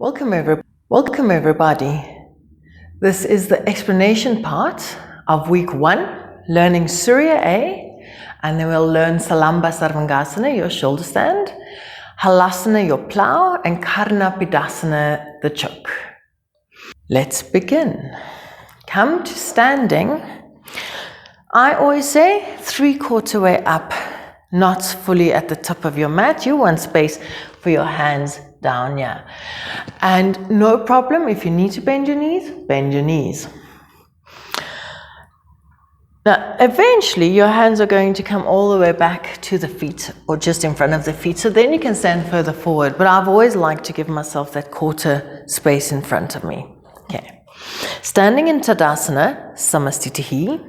Welcome everybody. This is the explanation part of week 1, learning Surya A, and then we'll learn Salamba Sarvangasana, your shoulder stand, halasana, your plough, and karnapindasana, the choke. Let's begin. Come to standing. I always say 3/4 way up, not fully at the top of your mat. You want space for your hands down here. And no problem if you need to bend your knees, bend your knees. Now, eventually your hands are going to come all the way back to the feet or just in front of the feet. So then you can stand further forward. But I've always liked to give myself that quarter space in front of me. Okay. Standing in Tadasana, Samastitihi.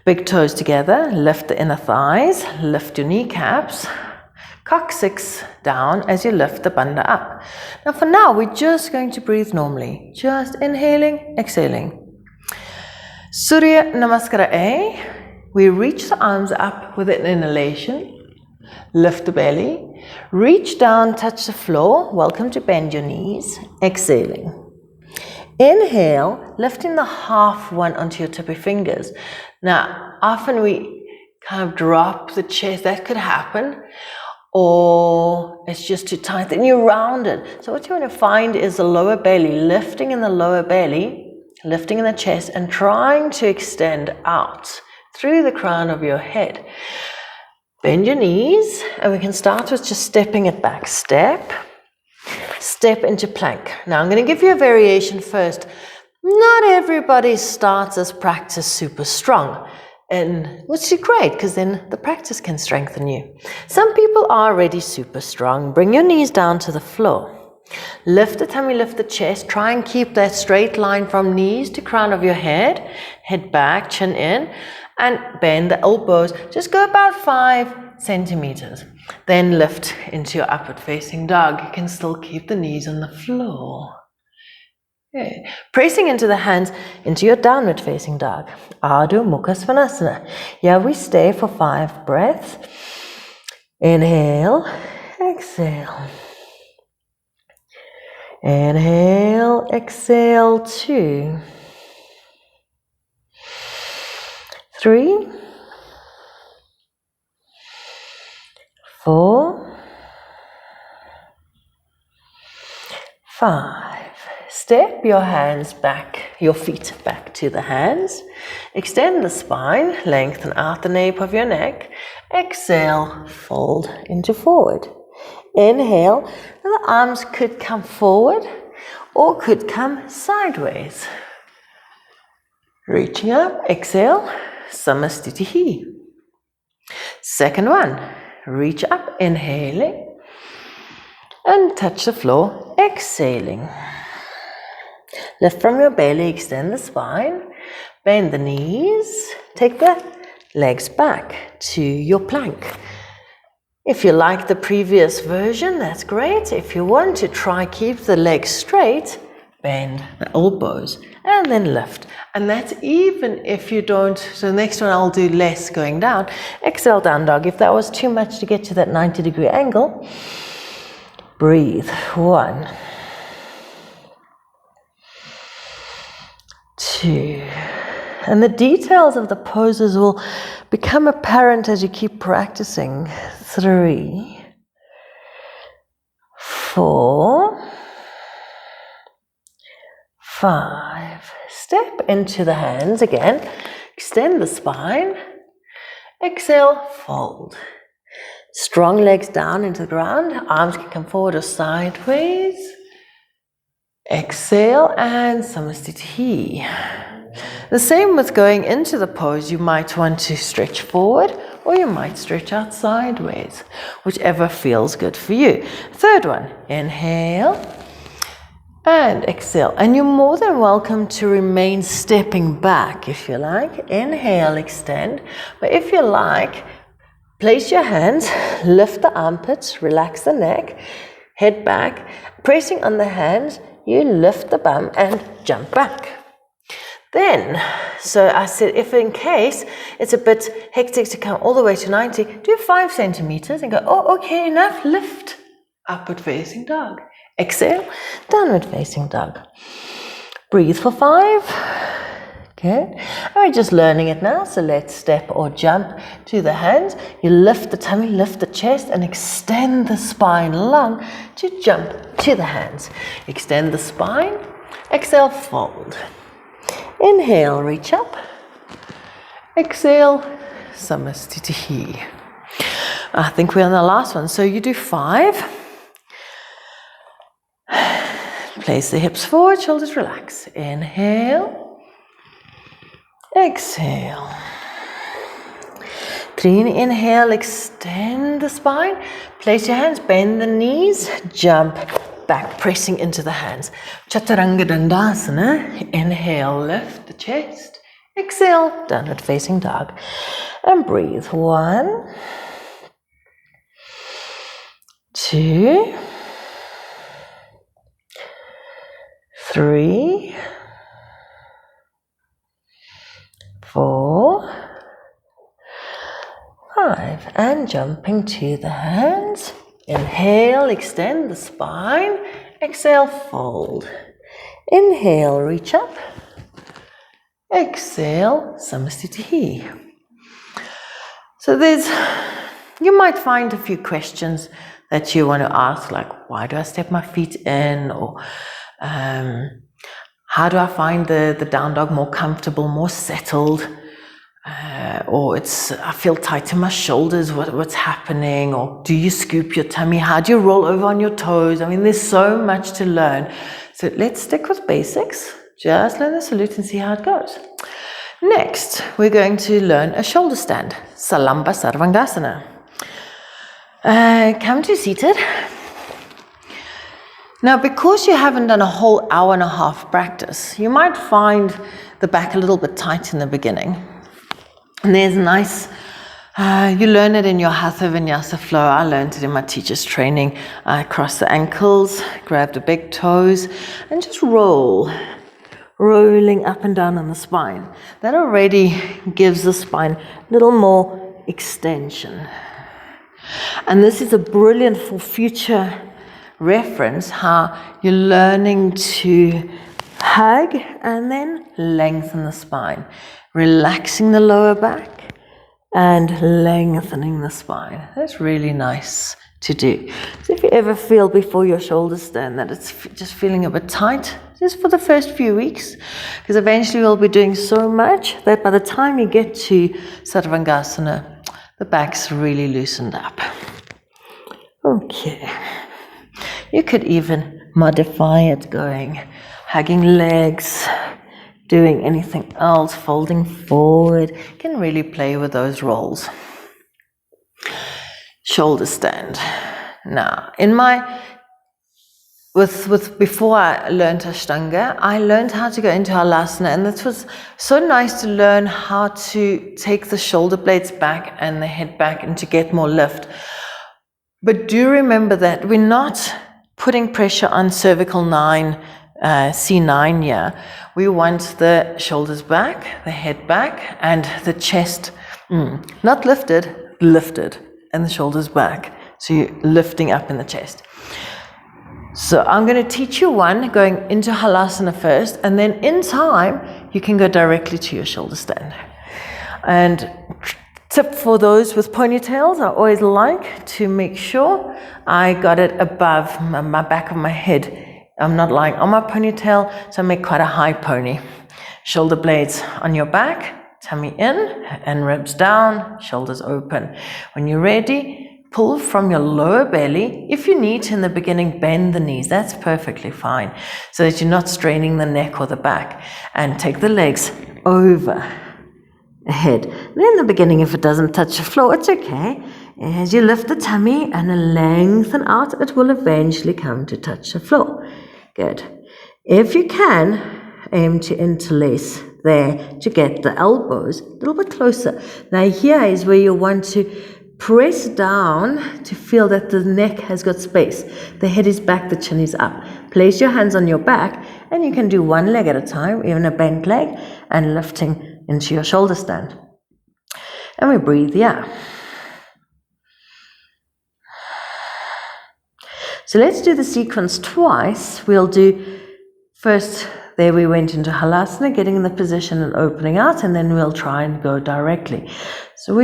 Big toes together, lift the inner thighs, lift your kneecaps. Coccyx down as you lift the bandha up. Now for now, we're just going to breathe normally. Just inhaling, exhaling. Surya Namaskara A. We reach the arms up with an inhalation. Lift the belly. Reach down, touch the floor. Welcome to bend your knees. Exhaling. Inhale, lifting the half one onto your tippy fingers. Now, often we kind of drop the chest. That could happen. Or it's just too tight, then you round it. So what you want to find is the lower belly, lifting in the lower belly, lifting in the chest, and trying to extend out through the crown of your head. Bend your knees, and we can start with just stepping it back. Step, step into plank. Now I'm going to give you a variation first. Not everybody starts this practice super strong. And which is great, because then the practice can strengthen you. Some people are already super strong. Bring your knees down to the floor. Lift the tummy, lift the chest. Try and keep that straight line from knees to crown of your head. Head back, chin in, and bend the elbows. Just go about 5 centimeters. Then lift into your upward facing dog. You can still keep the knees on the floor. Okay. Pressing into the hands into your downward facing dog. Adho Mukha Svanasana. Here we stay for 5 breaths. Inhale, exhale. Inhale, exhale, 2, 3, 4, 5. Step your hands back, your feet back to the hands. Extend the spine, lengthen out the nape of your neck. Exhale, fold into forward. Inhale, and the arms could come forward or could come sideways. Reaching up, exhale, Samastitihi. Second one, reach up, inhaling, and touch the floor, exhaling. Lift from your belly, extend the spine, bend the knees, take the legs back to your plank. If you like the previous version, that's great. If you want to try keep the legs straight, bend the elbows and then lift. And that's even if you don't, so the next one I'll do less going down. Exhale, down dog. If that was too much to get to that 90-degree angle, breathe. 1, 2, and the details of the poses will become apparent as you keep practicing. 3, 4, 5. Step into the hands again. Extend the spine. Exhale, fold. Strong legs down into the ground. Arms can come forward or sideways. Exhale and Samastitihi. The same with going into the pose. You might want to stretch forward or you might stretch out sideways, whichever feels good for you. Third one, inhale and exhale. And you're more than welcome to remain stepping back if you like. Inhale, extend. But if you like, place your hands, lift the armpits, relax the neck, head back. Pressing on the hands, you lift the bum and jump back. Then, so I said, if in case it's a bit hectic to come all the way to 90, do 5 centimeters and go, oh, okay, enough, lift. Upward facing dog. Exhale, downward facing dog. Breathe for 5. Good. And we're just learning it now, so let's step or jump to the hands. You lift the tummy, lift the chest, and extend the spine long to jump to the hands. Extend the spine. Exhale, fold. Inhale, reach up. Exhale, Samastitihi. I think we're on the last one, so you do 5. Place the hips forward, shoulders relax. Inhale. Exhale. 3, inhale, extend the spine. Place your hands, bend the knees, jump back, pressing into the hands. Chaturanga Dandasana. Inhale, lift the chest. Exhale, downward facing dog. And breathe. 1, 2, 3, 4, 5, and jumping to the hands. Inhale, extend the spine. Exhale, fold. Inhale, reach up. Exhale, Samastitihi. So you might find a few questions that you want to ask, like, why do I step my feet in? Or how do I find the down dog more comfortable, more settled? Or I feel tight in my shoulders, what's happening? Or do you scoop your tummy? How do you roll over on your toes? I mean, there's so much to learn. So let's stick with basics. Just learn the salute and see how it goes. Next, we're going to learn a shoulder stand, Salamba Sarvangasana. Come to seated. Now, because you haven't done a whole hour and a half practice, you might find the back a little bit tight in the beginning. And there's nice, you learn it in your Hatha Vinyasa flow. I learned it in my teacher's training. I cross the ankles, grab the big toes, and just rolling up and down on the spine. That already gives the spine a little more extension. And this is a brilliant for future reference, how you're learning to hug and then lengthen the spine, relaxing the lower back and lengthening the spine. That's really nice to do. So if you ever feel before your shoulder stand that it's just feeling a bit tight, just for the first few weeks, because eventually we'll be doing so much that by the time you get to Sarvangasana, the back's really loosened up. Okay. You could even modify it, going, hugging legs, doing anything else, folding forward. You can really play with those rolls. Shoulder stand. Now, before I learned Ashtanga, I learned how to go into halasana, and it was so nice to learn how to take the shoulder blades back and the head back and to get more lift. But do remember that we're not putting pressure on cervical 9, C9 here. We want the shoulders back, the head back, and the chest not lifted, and the shoulders back. So you're lifting up in the chest. So I'm going to teach you one going into halasana first, and then in time you can go directly to your shoulder stand. And tip for those with ponytails, I always like to make sure I got it above my back of my head. I'm not lying on my ponytail, so I make quite a high pony. Shoulder blades on your back, tummy in and ribs down, shoulders open. When you're ready, pull from your lower belly. If you need to in the beginning, bend the knees. That's perfectly fine, so that you're not straining the neck or the back. And take the legs over ahead. And in the beginning, if it doesn't touch the floor, it's okay. As you lift the tummy and lengthen out, it will eventually come to touch the floor. Good. If you can, aim to interlace there to get the elbows a little bit closer. Now here is where you want to press down to feel that the neck has got space. The head is back, the chin is up. Place your hands on your back, and you can do one leg at a time, even a bent leg, and lifting into your shoulder stand. And we breathe, yeah. So let's do the sequence twice. We'll do first, there we went into halasana, getting in the position and opening out, and then we'll try and go directly. So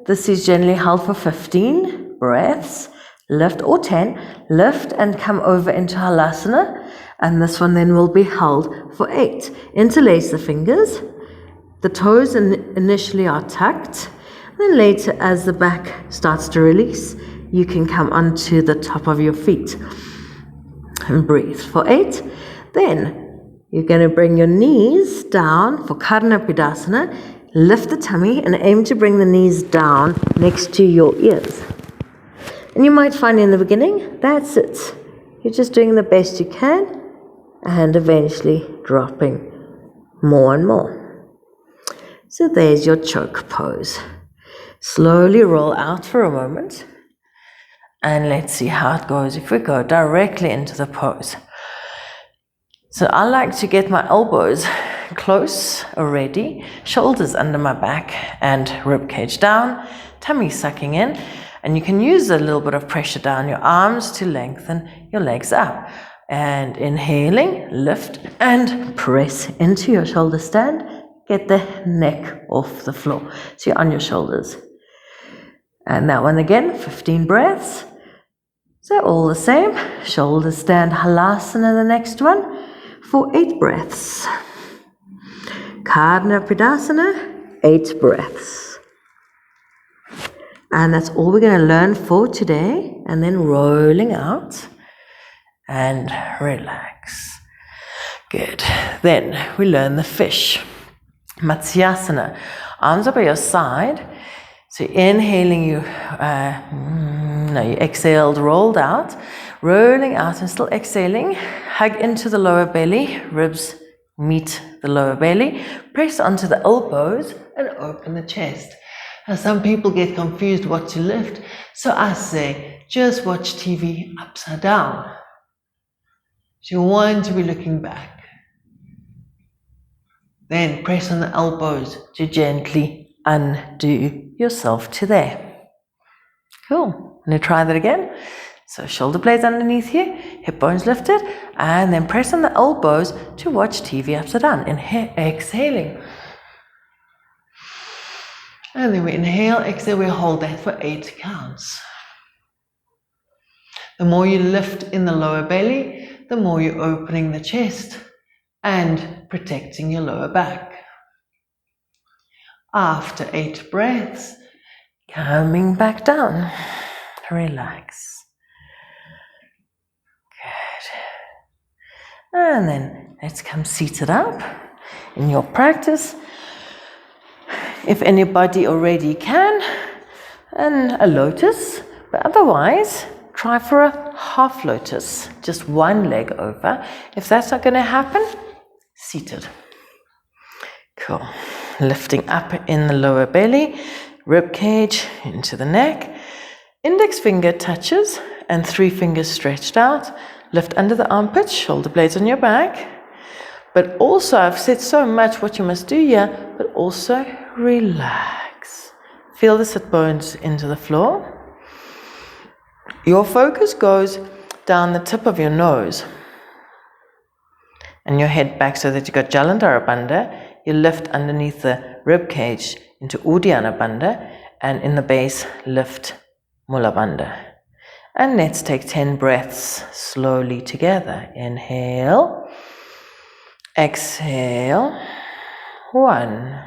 this is generally held for 15 breaths, lift, or 10, lift and come over into halasana, and this one then will be held for 8. Interlace the fingers, the toes initially are tucked, then later as the back starts to release, you can come onto the top of your feet and breathe for 8. Then you're going to bring your knees down for karnapindasana, lift the tummy and aim to bring the knees down next to your ears. And you might find in the beginning, that's it. You're just doing the best you can and eventually dropping more and more. So there's your choke pose. Slowly roll out for a moment. And let's see how it goes if we go directly into the pose. So I like to get my elbows close already, shoulders under my back and rib cage down, tummy sucking in. And you can use a little bit of pressure down your arms to lengthen your legs up. And inhaling, lift and press into your shoulder stand. Get the neck off the floor. So you're on your shoulders. And that one again, 15 breaths. So all the same, shoulder stand halasana, the next one, for 8 breaths. Karnapindasana, 8 breaths. And that's all we're going to learn for today. And then rolling out and relax. Good. Then we learn the fish. Matyasana, arms up by your side. So inhaling, you exhaled, rolled out, rolling out and still exhaling. Hug into the lower belly, ribs meet the lower belly. Press onto the elbows and open the chest. Now some people get confused what to lift, so I say just watch TV upside down. So you want to be looking back. Then press on the elbows to gently undo yourself to there. Cool. I'm going to try that again. So shoulder blades underneath you, hip bones lifted, and then press on the elbows to watch TV upside down. Exhaling. And then we inhale, exhale, we hold that for 8 counts. The more you lift in the lower belly, the more you're opening the chest and protecting your lower back. After 8 breaths, coming back down. Relax. Good. And then let's come seated up. In your practice, if anybody already can, and a lotus, but otherwise, try for a half lotus, just one leg over. If that's not going to happen, seated. Cool. Lifting up in the lower belly, rib cage into the neck. Index finger touches and 3 fingers stretched out. Lift under the armpits, shoulder blades on your back. But also, I've said so much what you must do here, but also relax. Feel the sit bones into the floor. Your focus goes down the tip of your nose and your head back so that you've got Jalandhara Bandha. You lift underneath the rib cage into Uddiyana Bandha, and in the base lift Mula Bandha. And let's take 10 breaths slowly together. Inhale, exhale, 1,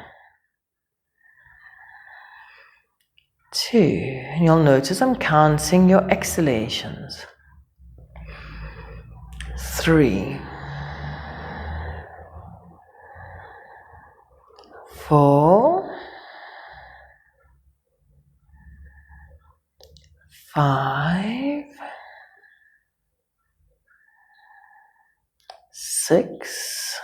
2, and you'll notice I'm counting your exhalations. 3, 4, 5, 6,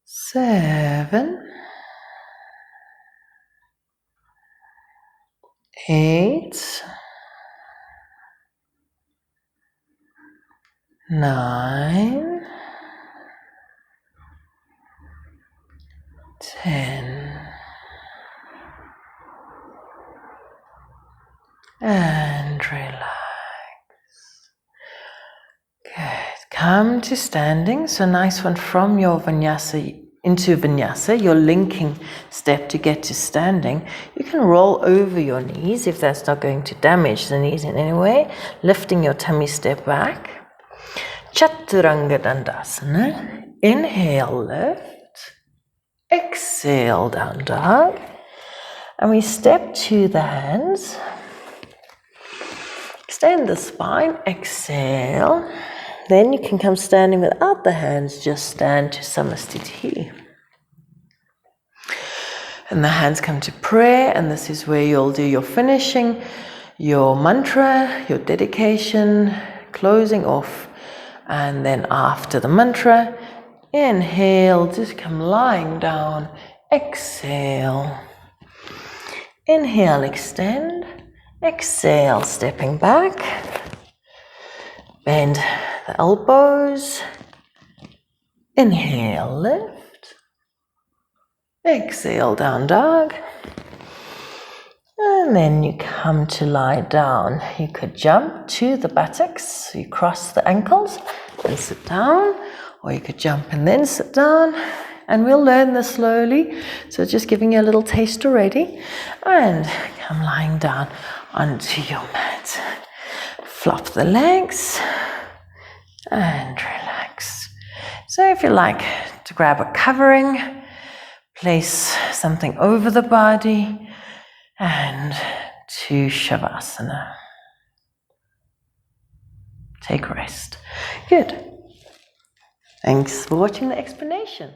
7, 8, 9, 10, and relax. Good. Come to standing. So nice one from your vinyasa into vinyasa, your linking step to get to standing. You can roll over your knees if that's not going to damage the knees in any way. Lifting your tummy step back. Chaturanga Dandasana. Inhale, lift. Exhale, down dog. And we step to the hands. Extend the spine. Exhale. Then you can come standing without the hands, just stand to Samastiti. And the hands come to prayer, and this is where you'll do your finishing, your mantra, your dedication, closing off. And then after the mantra, inhale, just come lying down, exhale. Inhale, extend, exhale, stepping back. Bend the elbows. Inhale, lift. Exhale, down dog. And then you come to lie down. You could jump to the buttocks. You cross the ankles and sit down. Or you could jump and then sit down. And we'll learn this slowly. So just giving you a little taste already. And come lying down onto your mat. Flop the legs and relax. So if you like to grab a covering, place something over the body and to Shavasana. Take rest. Good. Thanks for watching the explanation.